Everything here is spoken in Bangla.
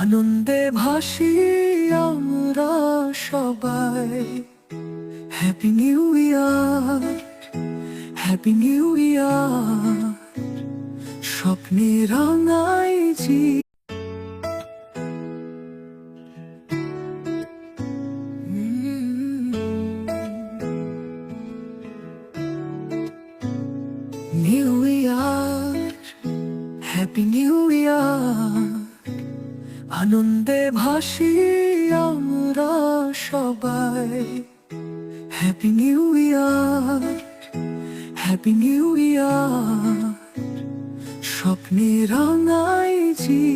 আনন্দে ভাসি আমরা সবাই। Happy new year, happy new year, স্বপ্নে রাঙাই জি। New year, happy new year, আনন্দে ভাসি আমরা সবাই। Happy new year, happy new year, স্বপ্নে রাঙাই জি।